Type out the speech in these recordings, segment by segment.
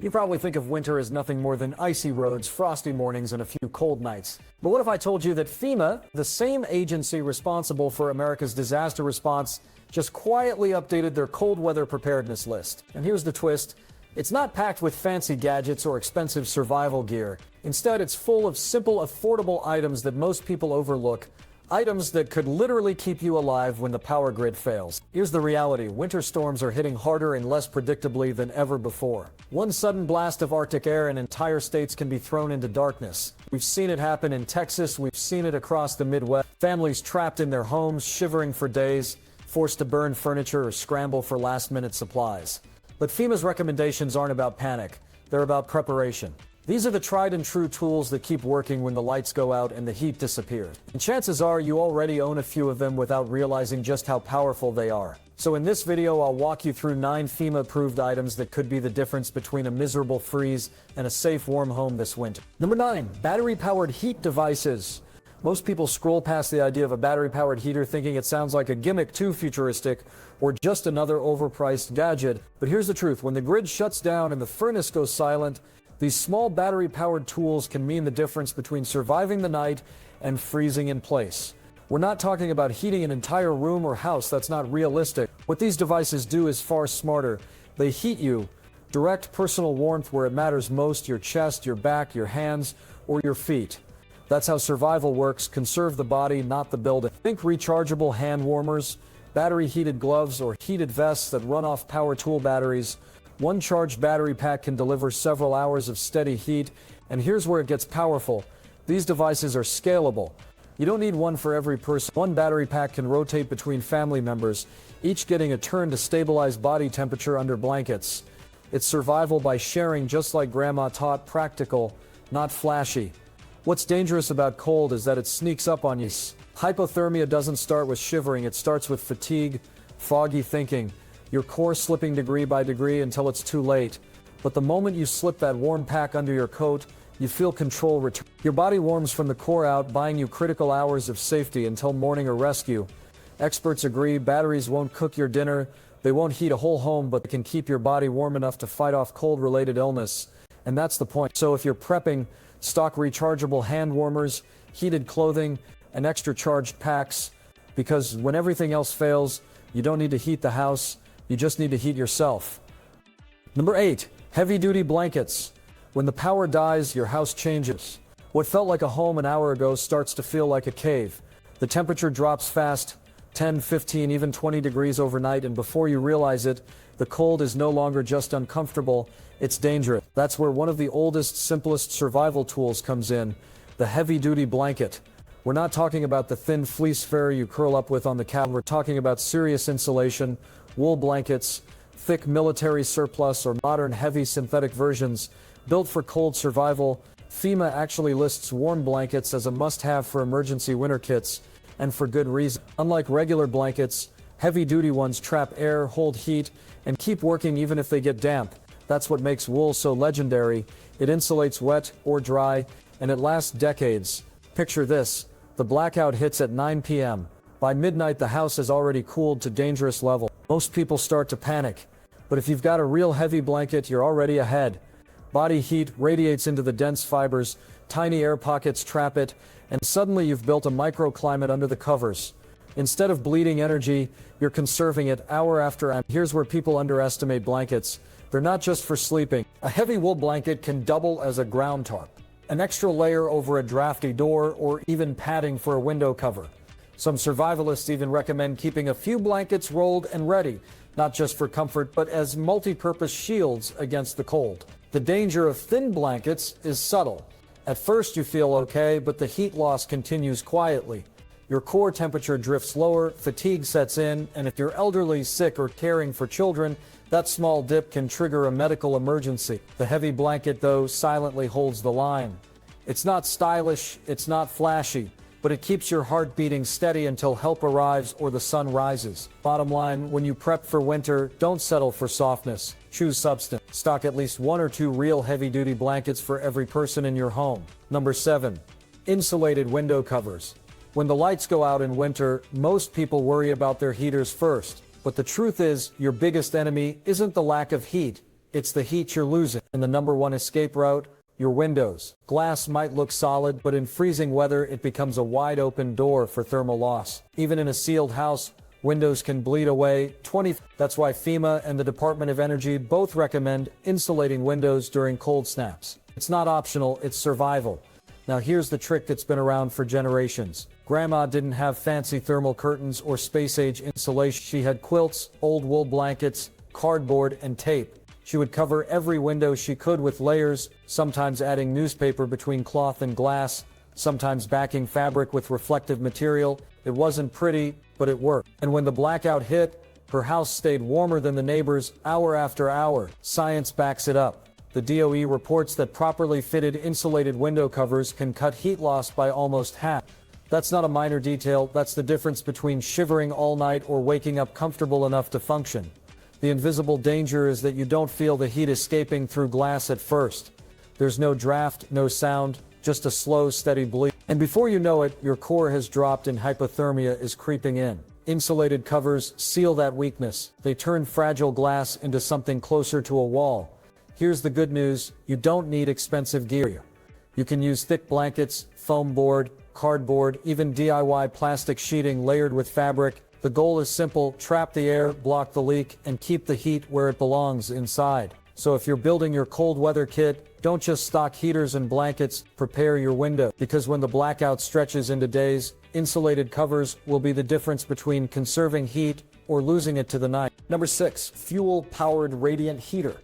You probably think of winter as nothing more than icy roads, frosty mornings, and a few cold nights. But what if I told you that FEMA, the same agency responsible for America's disaster response, just quietly updated their cold weather preparedness list? And here's the twist. It's not packed with fancy gadgets or expensive survival gear. Instead, it's full of simple, affordable items that most people overlook. Items that could literally keep you alive when the power grid fails. Here's the reality. Winter storms are hitting harder and less predictably than ever before. One sudden blast of Arctic air and entire states can be thrown into darkness. We've seen it happen in Texas. We've seen it across the Midwest. Families trapped in their homes, shivering for days, forced to burn furniture or scramble for last-minute supplies. But FEMA's recommendations aren't about panic. They're about preparation. These are the tried and true tools that keep working when the lights go out and the heat disappears. And chances are you already own a few of them without realizing just how powerful they are. So in this video, I'll walk you through 9 FEMA-approved items that could be the difference between a miserable freeze and a safe, warm home this winter. Number 9, battery-powered heat devices. Most people scroll past the idea of a battery-powered heater thinking it sounds like a gimmick too futuristic or just another overpriced gadget. But here's the truth. When the grid shuts down and the furnace goes silent, these small battery-powered tools can mean the difference between surviving the night and freezing in place. We're not talking about heating an entire room or house. That's not realistic. What these devices do is far smarter. They heat you, direct personal warmth where it matters most, your chest, your back, your hands, or your feet. That's how survival works. Conserve the body, not the building. Think rechargeable hand warmers, battery-heated gloves, or heated vests that run off power tool batteries. One charged battery pack can deliver several hours of steady heat, and here's where it gets powerful. These devices are scalable. You don't need one for every person. One battery pack can rotate between family members, each getting a turn to stabilize body temperature under blankets. It's survival by sharing, just like Grandma taught, practical, not flashy. What's dangerous about cold is that it sneaks up on you. Hypothermia doesn't start with shivering, it starts with fatigue, foggy thinking, your core slipping degree by degree until it's too late. But the moment you slip that warm pack under your coat, you feel control return. Your body warms from the core out, buying you critical hours of safety until morning or rescue. Experts agree batteries won't cook your dinner, they won't heat a whole home, but they can keep your body warm enough to fight off cold-related illness. And that's the point. So if you're prepping, stock rechargeable hand warmers, heated clothing, and extra charged packs, because when everything else fails, you don't need to heat the house, you just need to heat yourself. Number 8, heavy-duty blankets. When the power dies, your house changes. What felt like a home an hour ago starts to feel like a cave. The temperature drops fast, 10, 15, even 20 degrees overnight, and before you realize it, the cold is no longer just uncomfortable, it's dangerous. That's where one of the oldest, simplest survival tools comes in, the heavy-duty blanket. We're not talking about the thin fleece fur you curl up with on the couch. We're talking about serious insulation, wool blankets, thick military surplus, or modern heavy synthetic versions built for cold survival. FEMA actually lists warm blankets as a must-have for emergency winter kits, and for good reason. Unlike regular blankets, heavy-duty ones trap air, hold heat, and keep working even if they get damp. That's what makes wool so legendary. It insulates wet or dry, and it lasts decades. Picture this. The blackout hits at 9 p.m. By midnight, the house has already cooled to dangerous level. Most people start to panic. But if you've got a real heavy blanket, you're already ahead. Body heat radiates into the dense fibers, tiny air pockets trap it, and suddenly you've built a microclimate under the covers. Instead of bleeding energy, you're conserving it hour after hour. Here's where people underestimate blankets. They're not just for sleeping. A heavy wool blanket can double as a ground tarp, an extra layer over a drafty door, or even padding for a window cover. Some survivalists even recommend keeping a few blankets rolled and ready, not just for comfort, but as multi-purpose shields against the cold. The danger of thin blankets is subtle. At first you feel okay, but the heat loss continues quietly. Your core temperature drifts lower, fatigue sets in, and if you're elderly, sick, or caring for children, that small dip can trigger a medical emergency. The heavy blanket, though, silently holds the line. It's not stylish, it's not flashy, but it keeps your heart beating steady until help arrives or the sun rises. Bottom line, when you prep for winter, don't settle for softness. Choose substance. Stock at least 1 or 2 real heavy-duty blankets for every person in your home. Number 7, insulated window covers. When the lights go out in winter, most people worry about their heaters first. But the truth is, your biggest enemy isn't the lack of heat, It's the heat you're losing. And the number one escape route? Your windows. Glass might look solid, but in freezing weather, it becomes a wide open door for thermal loss. Even in a sealed house, windows can bleed away. That's why FEMA and the Department of Energy both recommend insulating windows during cold snaps. It's not optional, it's survival. Now here's the trick that's been around for generations. Grandma didn't have fancy thermal curtains or space-age insulation. She had quilts, old wool blankets, cardboard, and tape. She would cover every window she could with layers, sometimes adding newspaper between cloth and glass, sometimes backing fabric with reflective material. It wasn't pretty, but it worked. And when the blackout hit, her house stayed warmer than the neighbors hour after hour. Science backs it up. The DOE reports that properly fitted insulated window covers can cut heat loss by almost half. That's not a minor detail, that's the difference between shivering all night or waking up comfortable enough to function. The invisible danger is that you don't feel the heat escaping through glass at first. There's no draft, no sound, just a slow, steady bleed. And before you know it, your core has dropped and hypothermia is creeping in. Insulated covers seal that weakness. They turn fragile glass into something closer to a wall. Here's the good news, you don't need expensive gear. You can use thick blankets, foam board, cardboard, even DIY plastic sheeting layered with fabric. The goal is simple, trap the air, block the leak, and keep the heat where it belongs, inside. So if you're building your cold weather kit, don't just stock heaters and blankets, prepare your window. Because when the blackout stretches into days, insulated covers will be the difference between conserving heat or losing it to the night. Number 6, fuel-powered radiant heater.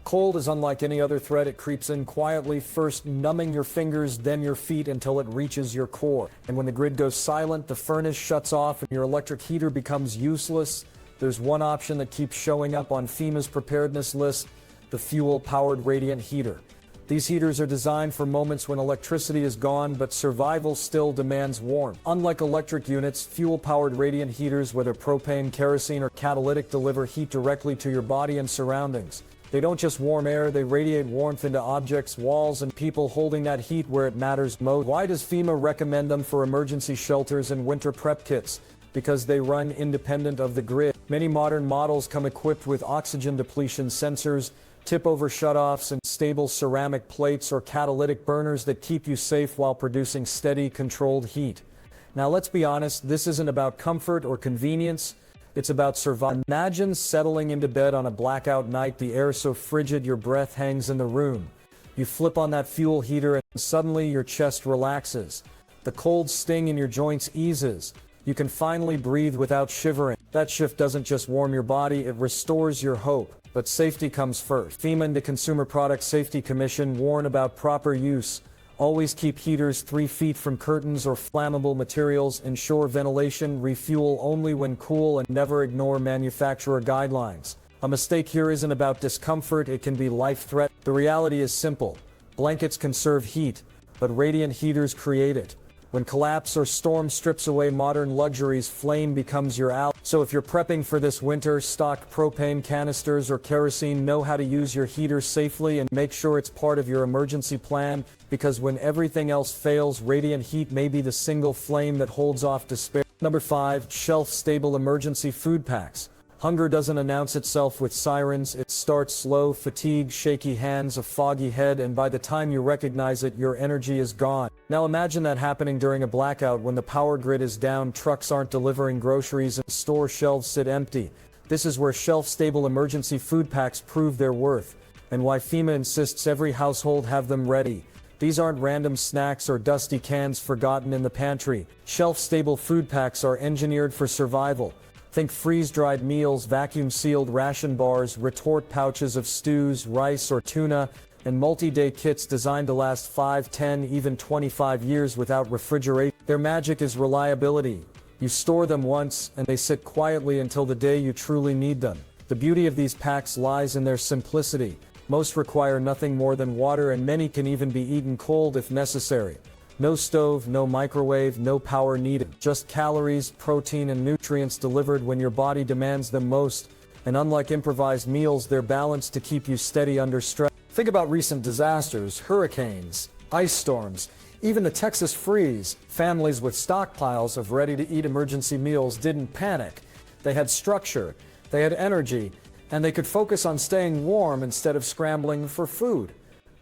Cold is unlike any other threat. It creeps in quietly, first numbing your fingers, then your feet until it reaches your core. And when the grid goes silent, the furnace shuts off and your electric heater becomes useless. There's one option that keeps showing up on FEMA's preparedness list, the fuel-powered radiant heater. These heaters are designed for moments when electricity is gone, but survival still demands warmth. Unlike electric units, fuel-powered radiant heaters, whether propane, kerosene, or catalytic, deliver heat directly to your body and surroundings. They don't just warm air, they radiate warmth into objects, walls, and people, holding that heat where it matters most. Why does FEMA recommend them for emergency shelters and winter prep kits? Because they run independent of the grid. Many modern models come equipped with oxygen depletion sensors, tip-over shutoffs, and stable ceramic plates or catalytic burners that keep you safe while producing steady, controlled heat. Now let's be honest, this isn't about comfort or convenience, it's about survival. Imagine settling into bed on a blackout night, the air so frigid your breath hangs in the room. You flip on that fuel heater and suddenly your chest relaxes. The cold sting in your joints eases. You can finally breathe without shivering. That shift doesn't just warm your body, it restores your hope. But safety comes first. FEMA and the Consumer Product Safety Commission warn about proper use. Always keep heaters 3 feet from curtains or flammable materials. Ensure ventilation. Refuel only when cool, and never ignore manufacturer guidelines. A mistake here isn't about discomfort, it can be life-threatening. The reality is simple. Blankets conserve heat, but radiant heaters create it. When collapse or storm strips away modern luxuries, flame becomes your ally. So if you're prepping for this winter, stock propane canisters or kerosene, know how to use your heater safely and make sure it's part of your emergency plan, because when everything else fails, radiant heat may be the single flame that holds off despair. Number 5, shelf-stable emergency food packs. Hunger doesn't announce itself with sirens. It starts slow, fatigue, shaky hands, a foggy head, and by the time you recognize it, your energy is gone. Now imagine that happening during a blackout when the power grid is down, trucks aren't delivering groceries, and store shelves sit empty. This is where shelf-stable emergency food packs prove their worth, and why FEMA insists every household have them ready. These aren't random snacks or dusty cans forgotten in the pantry. Shelf-stable food packs are engineered for survival. Think freeze-dried meals, vacuum-sealed ration bars, retort pouches of stews, rice, or tuna, and multi-day kits designed to last 5, 10, even 25 years without refrigeration. Their magic is reliability. You store them once, and they sit quietly until the day you truly need them. The beauty of these packs lies in their simplicity. Most require nothing more than water, and many can even be eaten cold if necessary. No stove, no microwave, no power needed. Just calories, protein, and nutrients delivered when your body demands them most. And unlike improvised meals, they're balanced to keep you steady under stress. Think about recent disasters, hurricanes, ice storms, even the Texas freeze. Families with stockpiles of ready-to-eat emergency meals didn't panic. They had structure, they had energy, and they could focus on staying warm instead of scrambling for food.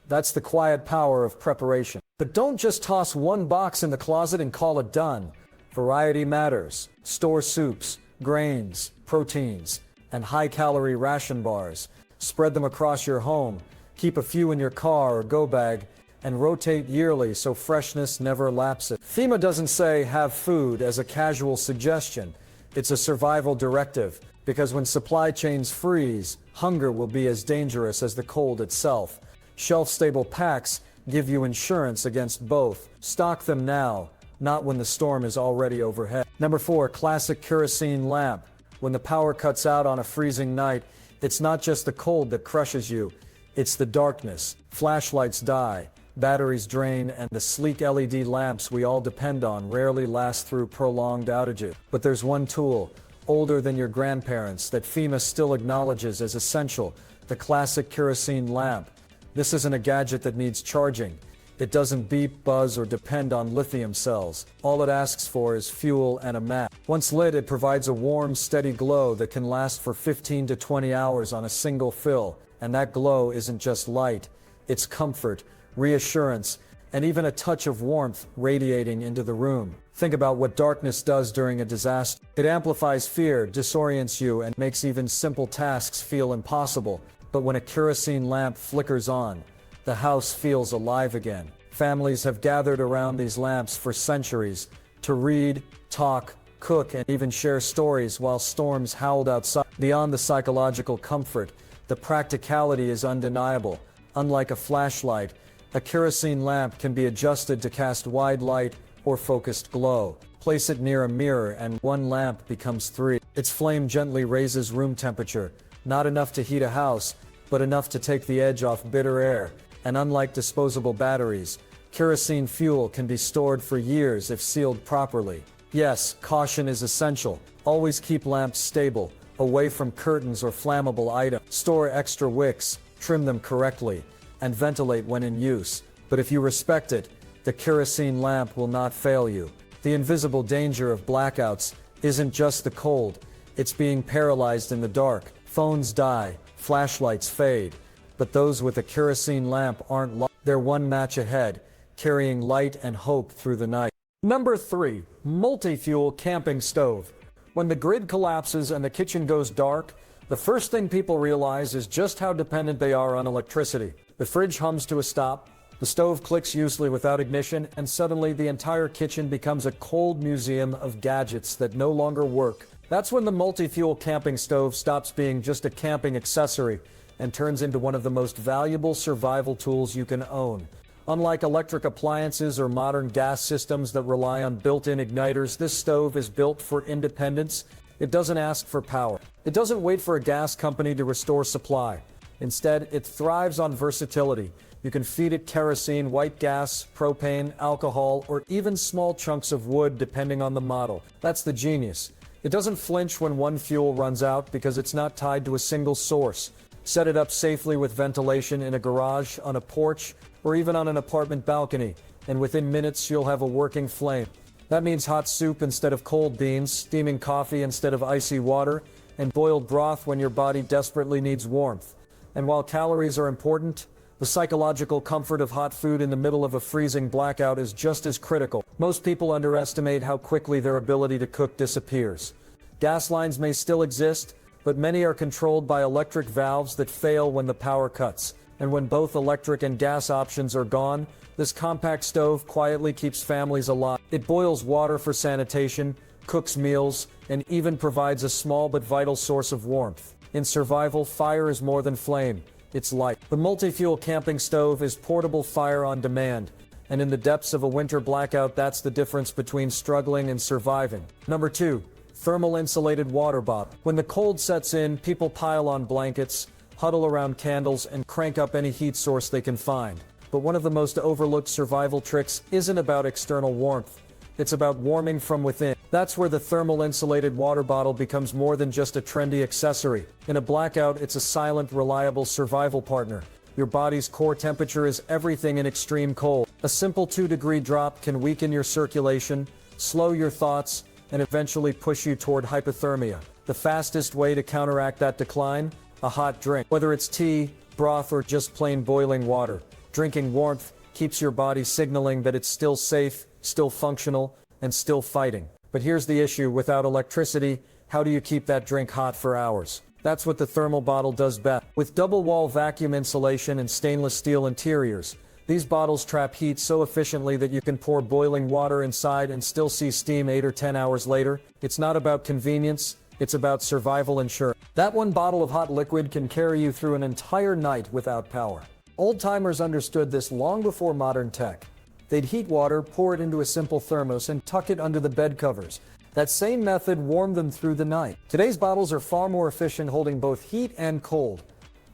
That's the quiet power of preparation. But don't just toss one box in the closet and call it done. Variety matters. Store soups, grains, proteins, and high-calorie ration bars. Spread them across your home. Keep a few in your car or go bag, and rotate yearly so freshness never lapses. FEMA doesn't say have food as a casual suggestion. It's a survival directive, because when supply chains freeze, hunger will be as dangerous as the cold itself. Shelf-stable packs give you insurance against both. Stock them now, not when the storm is already overhead. Number 4, classic kerosene lamp. When the power cuts out on a freezing night, it's not just the cold that crushes you, it's the darkness. Flashlights die, batteries drain, and the sleek LED lamps we all depend on rarely last through prolonged outages. But there's one tool, older than your grandparents, that FEMA still acknowledges as essential: the classic kerosene lamp. This isn't a gadget that needs charging. It doesn't beep, buzz, or depend on lithium cells. All it asks for is fuel and a match. Once lit, it provides a warm, steady glow that can last for 15 to 20 hours on a single fill. And that glow isn't just light, it's comfort, reassurance, and even a touch of warmth radiating into the room. Think about what darkness does during a disaster. It amplifies fear, disorients you, and makes even simple tasks feel impossible. But when a kerosene lamp flickers on, the house feels alive again. Families have gathered around these lamps for centuries to read, talk, cook, and even share stories while storms howled outside. Beyond the psychological comfort, the practicality is undeniable. Unlike a flashlight, a kerosene lamp can be adjusted to cast wide light or focused glow. Place it near a mirror and one lamp becomes 3. Its flame gently raises room temperature, not enough to heat a house, but enough to take the edge off bitter air. And unlike disposable batteries, kerosene fuel can be stored for years if sealed properly. Yes, caution is essential. Always keep lamps stable, away from curtains or flammable items. Store extra wicks, trim them correctly, and ventilate when in use. But if you respect it, the kerosene lamp will not fail you. The invisible danger of blackouts isn't just the cold, it's being paralyzed in the dark. Phones die, flashlights fade, but those with a kerosene lamp aren't lost. They're one match ahead, carrying light and hope through the night. Number 3, multi-fuel camping stove. When the grid collapses and the kitchen goes dark, the first thing people realize is just how dependent they are on electricity. The fridge hums to a stop, the stove clicks usually without ignition, and suddenly the entire kitchen becomes a cold museum of gadgets that no longer work. That's when the multi-fuel camping stove stops being just a camping accessory and turns into one of the most valuable survival tools you can own. Unlike electric appliances or modern gas systems that rely on built-in igniters, this stove is built for independence. It doesn't ask for power. It doesn't wait for a gas company to restore supply. Instead, it thrives on versatility. You can feed it kerosene, white gas, propane, alcohol, or even small chunks of wood depending on the model. That's the genius. It doesn't flinch when one fuel runs out because it's not tied to a single source. Set it up safely with ventilation in a garage, on a porch, or even on an apartment balcony, and within minutes you'll have a working flame. That means hot soup instead of cold beans, steaming coffee instead of icy water, and boiled broth when your body desperately needs warmth. And while calories are important, the psychological comfort of hot food in the middle of a freezing blackout is just as critical. Most people underestimate how quickly their ability to cook disappears. Gas lines may still exist, but many are controlled by electric valves that fail when the power cuts. And when both electric and gas options are gone, this compact stove quietly keeps families alive. It boils water for sanitation, cooks meals, and even provides a small but vital source of warmth. In survival, fire is more than flame. It's light. The multi-fuel camping stove is portable fire on demand. And in the depths of a winter blackout, that's the difference between struggling and surviving. Number 2, thermal insulated water bottle. When the cold sets in, people pile on blankets, huddle around candles, and crank up any heat source they can find. But one of the most overlooked survival tricks isn't about external warmth. It's about warming from within. That's where the thermal insulated water bottle becomes more than just a trendy accessory. In a blackout, it's a silent, reliable survival partner. Your body's core temperature is everything in extreme cold. A simple 2-degree drop can weaken your circulation, slow your thoughts, and eventually push you toward hypothermia. The fastest way to counteract that decline? a hot drink. Whether it's tea, broth, or just plain boiling water, drinking warmth keeps your body signaling that it's still safe, still functional, and still fighting. But here's the issue: without electricity, how do you keep that drink hot for hours? That's what the thermal bottle does best. With double-wall vacuum insulation and stainless steel interiors, these bottles trap heat so efficiently that you can pour boiling water inside and still see steam 8 or 10 hours later. It's not about convenience, it's about survival insurance. That one bottle of hot liquid can carry you through an entire night without power. Old-timers understood this long before modern tech. They'd heat water, pour it into a simple thermos, and tuck it under the bed covers. That same method warmed them through the night. Today's bottles are far more efficient, holding both heat and cold.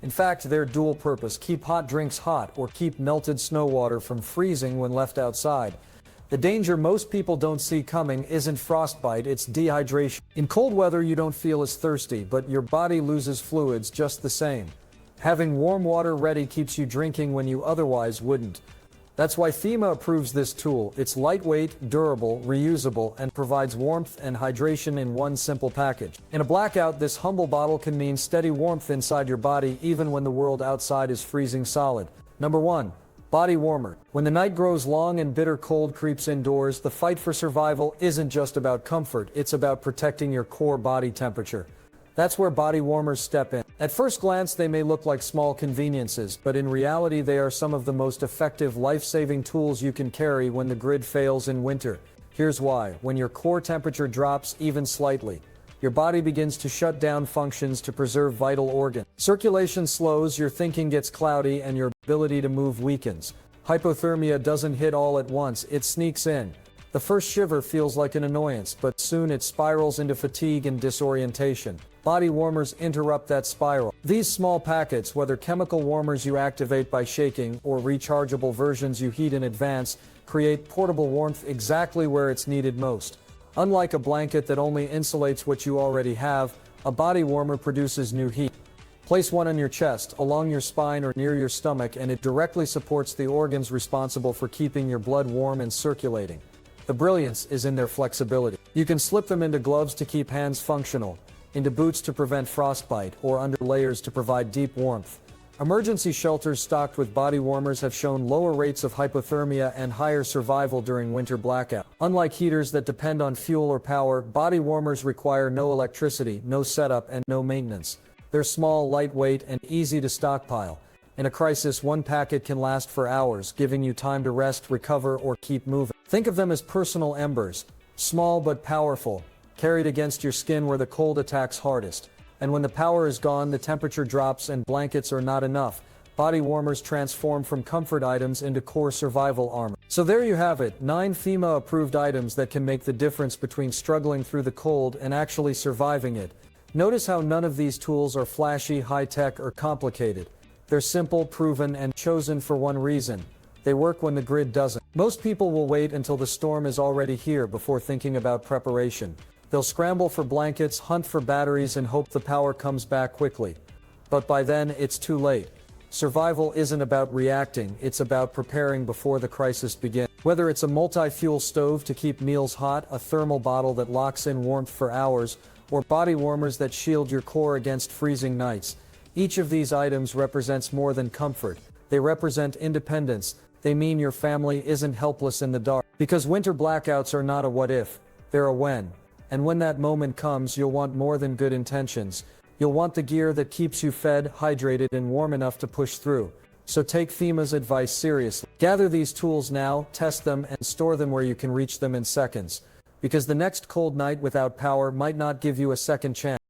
In fact, they're dual purpose: keep hot drinks hot or keep melted snow water from freezing when left outside. The danger most people don't see coming isn't frostbite, it's dehydration. In cold weather, you don't feel as thirsty, but your body loses fluids just the same. Having warm water ready keeps you drinking when you otherwise wouldn't. That's why FEMA approves this tool. It's lightweight, durable, reusable, and provides warmth and hydration in one simple package. In a blackout, this humble bottle can mean steady warmth inside your body even when the world outside is freezing solid. Number 1. Body warmer. When the night grows long and bitter cold creeps indoors, the fight for survival isn't just about comfort, it's about protecting your core body temperature. That's where body warmers step in. At first glance, they may look like small conveniences, but in reality, they are some of the most effective life-saving tools you can carry when the grid fails in winter. Here's why. When your core temperature drops even slightly, your body begins to shut down functions to preserve vital organs. Circulation slows, your thinking gets cloudy, and your ability to move weakens. Hypothermia doesn't hit all at once, it sneaks in. The first shiver feels like an annoyance, but soon it spirals into fatigue and disorientation. Body warmers interrupt that spiral. These small packets, whether chemical warmers you activate by shaking or rechargeable versions you heat in advance, create portable warmth exactly where it's needed most. Unlike a blanket that only insulates what you already have, a body warmer produces new heat. Place one on your chest, along your spine, or near your stomach, and it directly supports the organs responsible for keeping your blood warm and circulating. The brilliance is in their flexibility. You can slip them into gloves to keep hands functional, into boots to prevent frostbite, or under layers to provide deep warmth. Emergency shelters stocked with body warmers have shown lower rates of hypothermia and higher survival during winter blackout. Unlike heaters that depend on fuel or power, body warmers require no electricity, no setup, and no maintenance. They're small, lightweight, and easy to stockpile. In a crisis, one packet can last for hours, giving you time to rest, recover, or keep moving. Think of them as personal embers, small but powerful, carried against your skin where the cold attacks hardest. And when the power is gone, the temperature drops and blankets are not enough. Body warmers transform from comfort items into core survival armor. So there you have it, 9 FEMA-approved items that can make the difference between struggling through the cold and actually surviving it. Notice how none of these tools are flashy, high-tech, or complicated. They're simple, proven, and chosen for one reason: they work when the grid doesn't. Most people will wait until the storm is already here before thinking about preparation. They'll scramble for blankets, hunt for batteries, and hope the power comes back quickly. But by then, it's too late. Survival isn't about reacting, it's about preparing before the crisis begins. Whether it's a multi-fuel stove to keep meals hot, a thermal bottle that locks in warmth for hours, or body warmers that shield your core against freezing nights, each of these items represents more than comfort. They represent independence. They mean your family isn't helpless in the dark. Because winter blackouts are not a what if, they're a when. And when that moment comes, you'll want more than good intentions. You'll want the gear that keeps you fed, hydrated, and warm enough to push through. So take FEMA's advice seriously. Gather these tools now, test them, and store them where you can reach them in seconds. Because the next cold night without power might not give you a second chance.